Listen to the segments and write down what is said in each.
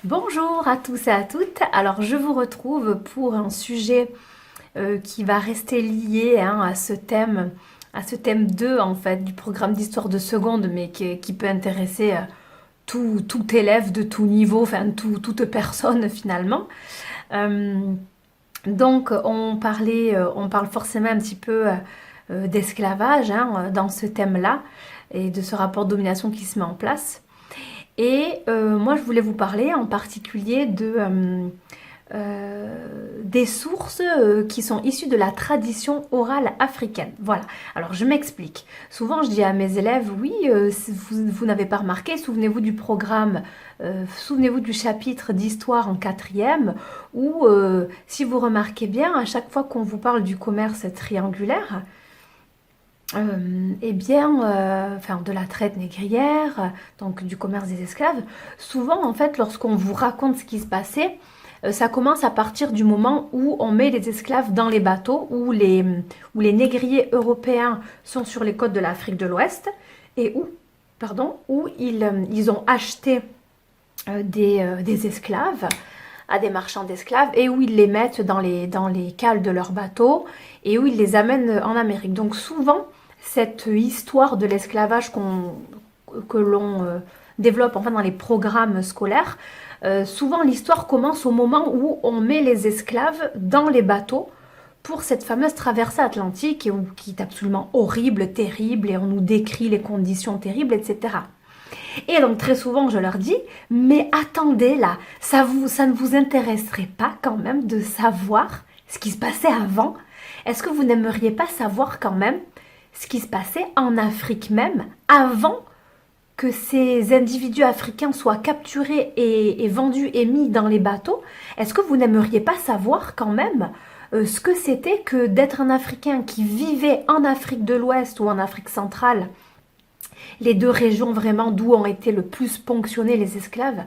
Bonjour à tous et à toutes. Alors je vous retrouve pour un sujet qui va rester lié à ce thème 2 en fait du programme d'histoire de seconde, mais qui peut intéresser tout élève de tout niveau, enfin toute personne finalement. Euh, donc on parle forcément un petit peu d'esclavage dans ce thème-là et de ce rapport de domination qui se met en place. Et moi, je voulais vous parler en particulier des sources qui sont issues de la tradition orale africaine. Voilà. Alors, je m'explique. Souvent, je dis à mes élèves, oui, si vous n'avez pas remarqué, souvenez-vous du programme, souvenez-vous du chapitre d'histoire en quatrième, où, si vous remarquez bien, à chaque fois qu'on vous parle du commerce triangulaire, enfin de la traite négrière, donc du commerce des esclaves, souvent en fait lorsqu'on vous raconte ce qui se passait, ça commence à partir du moment où on met les esclaves dans les bateaux, où les négriers européens sont sur les côtes de l'Afrique de l'Ouest, et où ils ont acheté des esclaves à des marchands d'esclaves et où ils les mettent dans les cales de leurs bateaux et où ils les amènent en Amérique. Donc souvent, cette histoire de l'esclavage que l'on développe enfin dans les programmes scolaires, souvent l'histoire commence au moment où on met les esclaves dans les bateaux pour cette fameuse traversée atlantique qui est absolument horrible, terrible, et on nous décrit les conditions terribles, etc. Et donc très souvent je leur dis, mais attendez là, ça ne vous intéresserait pas quand même de savoir ce qui se passait avant? Est-ce que vous n'aimeriez pas savoir quand même ce qui se passait en Afrique même avant que ces individus africains soient capturés et vendus et mis dans les bateaux? Est-ce que vous n'aimeriez pas savoir quand même ce que c'était que d'être un Africain qui vivait en Afrique de l'Ouest ou en Afrique centrale, les deux régions vraiment d'où ont été le plus ponctionnés les esclaves?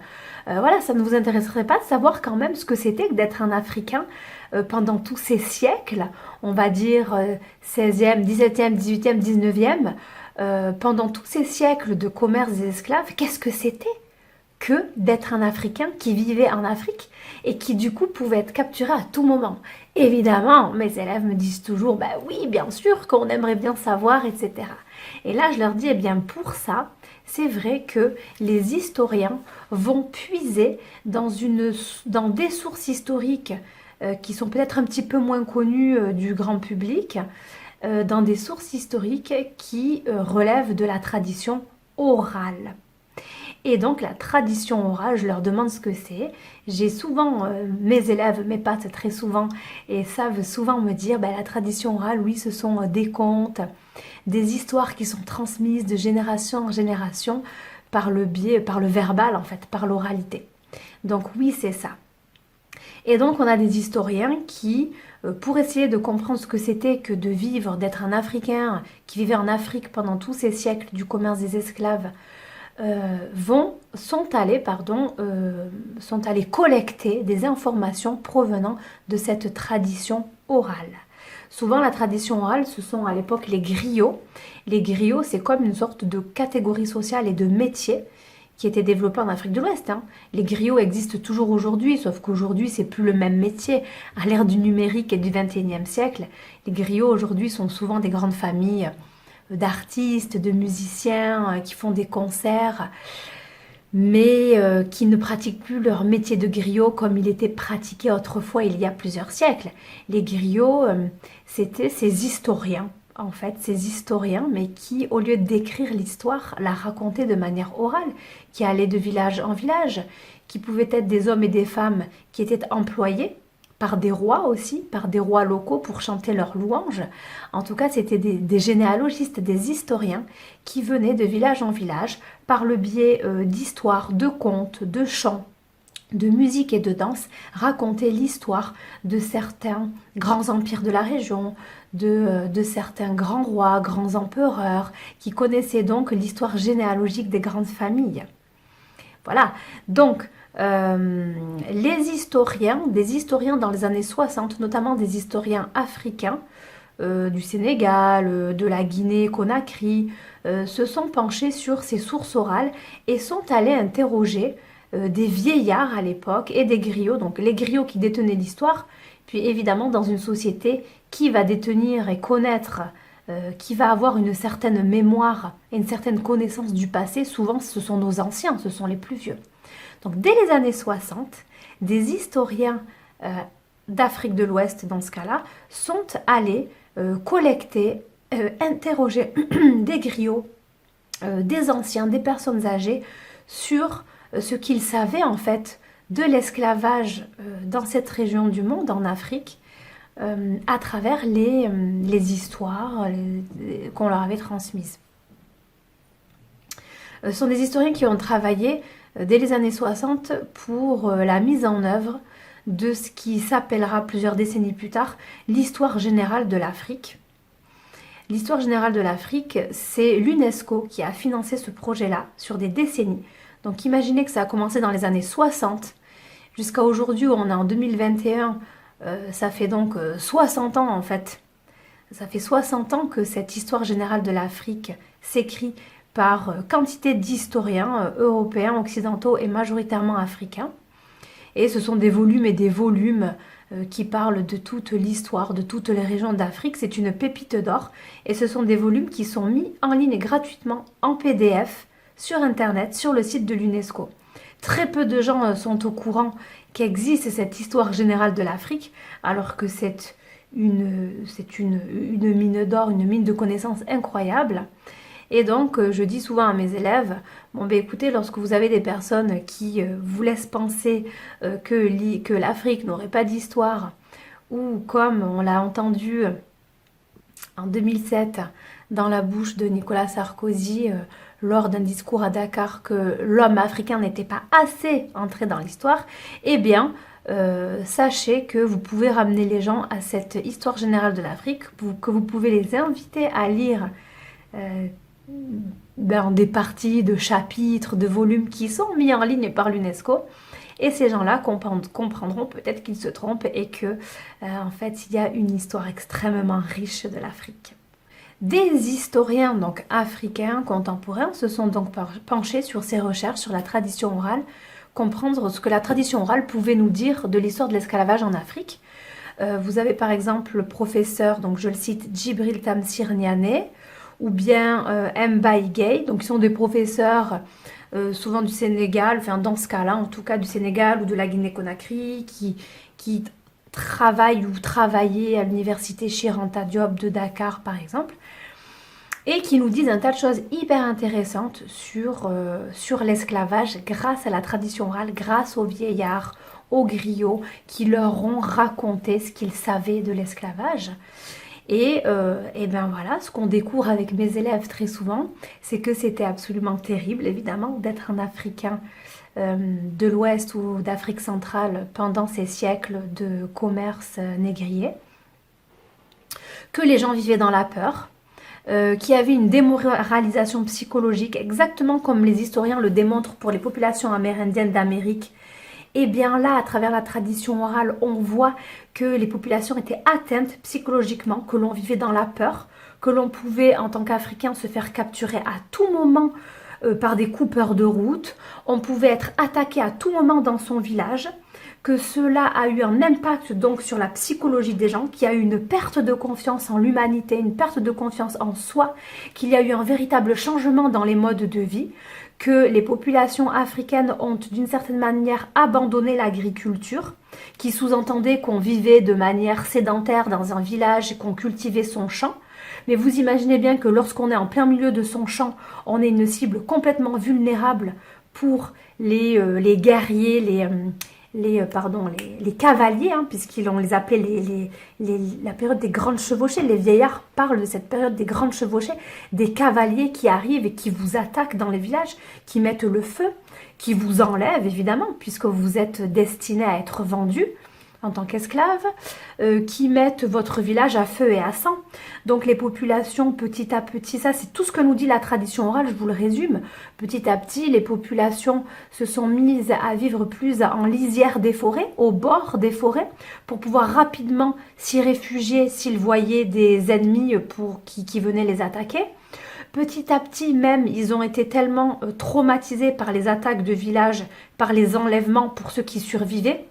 Voilà, ça ne vous intéresserait pas de savoir quand même ce que c'était que d'être un Africain pendant tous ces siècles, on va dire 16e, 17e, 18e, 19e, pendant tous ces siècles de commerce des esclaves, qu'est-ce que c'était que d'être un Africain qui vivait en Afrique et qui du coup pouvait être capturé à tout moment? Évidemment, mes élèves me disent toujours, bah oui, bien sûr qu'on aimerait bien savoir, etc. Et là, je leur dis, eh bien pour ça, c'est vrai que les historiens vont puiser dans des sources historiques qui sont peut-être un petit peu moins connues du grand public, dans des sources historiques qui relèvent de la tradition orale. Et donc la tradition orale, je leur demande ce que c'est. J'ai souvent, mes élèves m'épatent très souvent et savent souvent me dire, ben, la tradition orale, oui, ce sont des contes, des histoires qui sont transmises de génération en génération par par le verbal en fait, par l'oralité. Donc oui, c'est ça. Et donc on a des historiens qui, pour essayer de comprendre ce que c'était que de vivre, d'être un Africain qui vivait en Afrique pendant tous ces siècles du commerce des esclaves, sont allés collecter des informations provenant de cette tradition orale. Souvent, la tradition orale, ce sont à l'époque les griots. Les griots, c'est comme une sorte de catégorie sociale et de métier qui était développé en Afrique de l'Ouest. Les griots existent toujours aujourd'hui, sauf qu'aujourd'hui, c'est plus le même métier. À l'ère du numérique et du 21e siècle, les griots aujourd'hui sont souvent des grandes familles d'artistes, de musiciens qui font des concerts, mais qui ne pratiquent plus leur métier de griot comme il était pratiqué autrefois il y a plusieurs siècles. Les griots, c'était ces historiens, en fait, ces historiens, mais qui, au lieu d'écrire l'histoire, la racontaient de manière orale, qui allaient de village en village, qui pouvaient être des hommes et des femmes qui étaient employés par des rois aussi, par des rois locaux pour chanter leurs louanges. En tout cas, c'était des généalogistes, des historiens qui venaient de village en village par le biais d'histoires, de contes, de chants, de musique et de danse, raconter l'histoire de certains grands empires de la région, de certains grands rois, grands empereurs, qui connaissaient donc l'histoire généalogique des grandes familles. Voilà, donc des historiens dans les années 60, notamment des historiens africains du Sénégal, de la Guinée-Conakry, se sont penchés sur ces sources orales et sont allés interroger des vieillards à l'époque et des griots, donc les griots qui détenaient l'histoire, puis évidemment dans une société qui va détenir et connaître, qui va avoir une certaine mémoire et une certaine connaissance du passé, souvent ce sont nos anciens, ce sont les plus vieux. Donc dès les années 60, des historiens d'Afrique de l'Ouest, dans ce cas-là, sont allés collecter, interroger des griots, des anciens, des personnes âgées, sur ce qu'ils savaient en fait de l'esclavage dans cette région du monde, en Afrique, à travers les histoires qu'on leur avait transmises. Ce sont des historiens qui ont travaillé dès les années 60 pour la mise en œuvre de ce qui s'appellera plusieurs décennies plus tard l'histoire générale de l'Afrique. L'histoire générale de l'Afrique, c'est l'UNESCO qui a financé ce projet-là sur des décennies. Donc imaginez que ça a commencé dans les années 60 jusqu'à aujourd'hui où on est en 2021, ça fait donc 60 ans en fait. Ça fait 60 ans que cette histoire générale de l'Afrique s'écrit par quantité d'historiens européens, occidentaux et majoritairement africains. Et ce sont des volumes et des volumes qui parlent de toute l'histoire, de toutes les régions d'Afrique. C'est une pépite d'or. Et ce sont des volumes qui sont mis en ligne gratuitement en PDF sur Internet, sur le site de l'UNESCO. Très peu de gens sont au courant qu'existe cette histoire générale de l'Afrique, alors que c'est une mine d'or, une mine de connaissances incroyable. Et donc, je dis souvent à mes élèves, bon ben écoutez, lorsque vous avez des personnes qui vous laissent penser que l'Afrique n'aurait pas d'histoire, ou comme on l'a entendu en 2007 dans la bouche de Nicolas Sarkozy lors d'un discours à Dakar, que l'homme africain n'était pas assez entré dans l'histoire, eh bien, sachez que vous pouvez ramener les gens à cette histoire générale de l'Afrique, que vous pouvez les inviter à lire des parties de chapitres, de volumes qui sont mis en ligne par l'UNESCO. Et ces gens-là comprendront peut-être qu'ils se trompent et que, en fait, il y a une histoire extrêmement riche de l'Afrique. Des historiens donc africains contemporains se sont donc penchés sur ces recherches sur la tradition orale, comprendre ce que la tradition orale pouvait nous dire de l'histoire de l'esclavage en Afrique. Vous avez par exemple le professeur, donc je le cite, Djibril Tamsir Niané, ou bien Mbaye Gueye, donc ils sont des professeurs souvent du Sénégal, enfin dans ce cas-là en tout cas du Sénégal ou de la Guinée-Conakry, qui travaillent ou travaillaient à l'université Cheikh Anta Diop de Dakar par exemple, et qui nous disent un tas de choses hyper intéressantes sur l'esclavage grâce à la tradition orale, grâce aux vieillards, aux griots qui leur ont raconté ce qu'ils savaient de l'esclavage. Et ben voilà, ce qu'on découvre avec mes élèves très souvent, c'est que c'était absolument terrible, évidemment, d'être un Africain de l'Ouest ou d'Afrique centrale pendant ces siècles de commerce négrier, que les gens vivaient dans la peur, qu'il y avait une démoralisation psychologique, exactement comme les historiens le démontrent pour les populations amérindiennes d'Amérique. Et bien là, à travers la tradition orale, on voit que les populations étaient atteintes psychologiquement, que l'on vivait dans la peur, que l'on pouvait, en tant qu'Africain, se faire capturer à tout moment par des coupeurs de route. On pouvait être attaqué à tout moment dans son village, que cela a eu un impact donc sur la psychologie des gens, qu'il y a eu une perte de confiance en l'humanité, une perte de confiance en soi, qu'il y a eu un véritable changement dans les modes de vie, que les populations africaines ont d'une certaine manière abandonné l'agriculture, qui sous-entendait qu'on vivait de manière sédentaire dans un village et qu'on cultivait son champ. Mais vous imaginez bien que lorsqu'on est en plein milieu de son champ, on est une cible complètement vulnérable pour les guerriers, les cavaliers, hein, puisqu'on les appelait la période des grandes chevauchées. Les vieillards parlent de cette période des grandes chevauchées, des cavaliers qui arrivent et qui vous attaquent dans les villages, qui mettent le feu, qui vous enlèvent évidemment, puisque vous êtes destiné à être vendu en tant qu'esclave, qui mettent votre village à feu et à sang. Donc les populations, petit à petit, ça c'est tout ce que nous dit la tradition orale, je vous le résume. Petit à petit, les populations se sont mises à vivre plus en lisière des forêts, au bord des forêts, pour pouvoir rapidement s'y réfugier s'ils voyaient des ennemis qui venaient les attaquer. Petit à petit même, ils ont été tellement traumatisés par les attaques de villages, par les enlèvements pour ceux qui survivaient,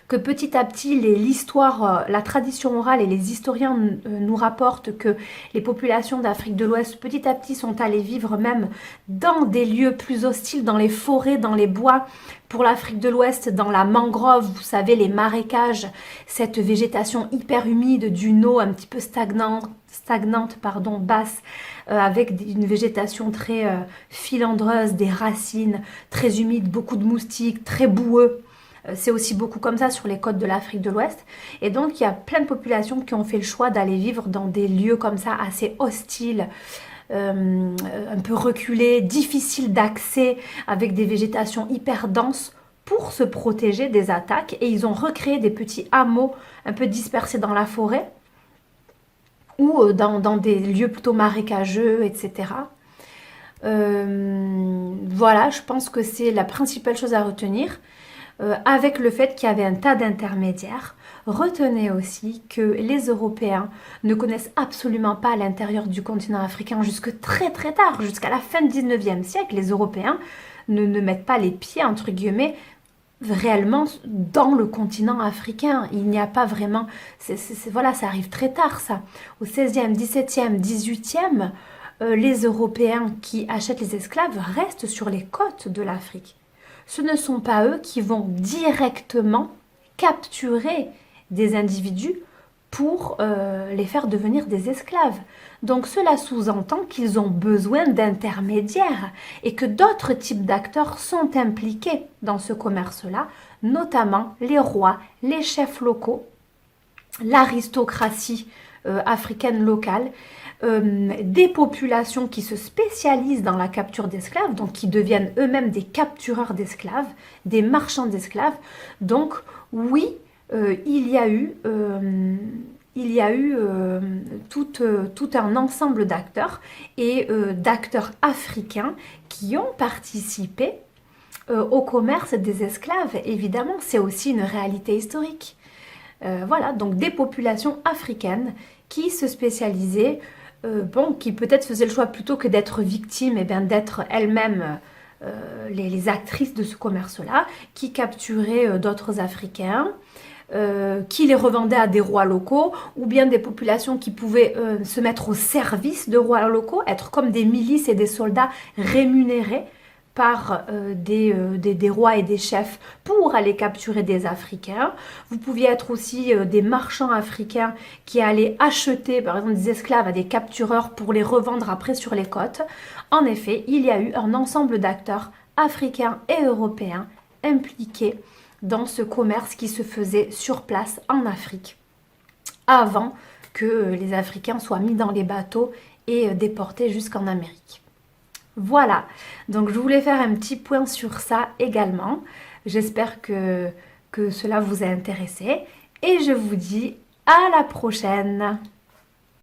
que petit à petit, l'histoire, la tradition orale et les historiens nous rapportent que les populations d'Afrique de l'Ouest, petit à petit, sont allées vivre même dans des lieux plus hostiles, dans les forêts, dans les bois. Pour l'Afrique de l'Ouest, dans la mangrove, vous savez, les marécages, cette végétation hyper humide d'une eau un petit peu stagnante, pardon, basse, avec une végétation très filandreuse, des racines très humides, beaucoup de moustiques, très boueux. C'est aussi beaucoup comme ça sur les côtes de l'Afrique de l'Ouest. Et donc, il y a plein de populations qui ont fait le choix d'aller vivre dans des lieux comme ça, assez hostiles, un peu reculés, difficiles d'accès, avec des végétations hyper denses pour se protéger des attaques. Et ils ont recréé des petits hameaux un peu dispersés dans la forêt ou dans des lieux plutôt marécageux, etc. Voilà, je pense que c'est la principale chose à retenir. Avec le fait qu'il y avait un tas d'intermédiaires. Retenez aussi que les Européens ne connaissent absolument pas l'intérieur du continent africain jusque très très tard, jusqu'à la fin du 19e siècle. Les Européens ne mettent pas les pieds, entre guillemets, réellement dans le continent africain. Il n'y a pas vraiment... voilà, ça arrive très tard, ça. Au 16e, 17e, 18e, les Européens qui achètent les esclaves restent sur les côtes de l'Afrique. Ce ne sont pas eux qui vont directement capturer des individus pour les faire devenir des esclaves. Donc cela sous-entend qu'ils ont besoin d'intermédiaires et que d'autres types d'acteurs sont impliqués dans ce commerce-là, notamment les rois, les chefs locaux, l'aristocratie africaine locale, des populations qui se spécialisent dans la capture d'esclaves, donc qui deviennent eux-mêmes des captureurs d'esclaves, des marchands d'esclaves. Donc oui, il y a eu tout un ensemble d'acteurs et d'acteurs africains qui ont participé au commerce des esclaves. Évidemment, c'est aussi une réalité historique. Voilà, donc des populations africaines qui se spécialisaient, qui peut-être faisaient le choix plutôt que d'être victimes, et bien d'être elles-mêmes les actrices de ce commerce-là, qui capturaient d'autres Africains, qui les revendaient à des rois locaux, ou bien des populations qui pouvaient se mettre au service de rois locaux, être comme des milices et des soldats rémunérés par des rois et des chefs pour aller capturer des Africains. Vous pouviez être aussi des marchands africains qui allaient acheter par exemple des esclaves à des captureurs pour les revendre après sur les côtes. En effet, il y a eu un ensemble d'acteurs africains et européens impliqués dans ce commerce qui se faisait sur place en Afrique, avant que les Africains soient mis dans les bateaux et déportés jusqu'en Amérique. Voilà, donc je voulais faire un petit point sur ça également. J'espère que cela vous a intéressé et je vous dis à la prochaine.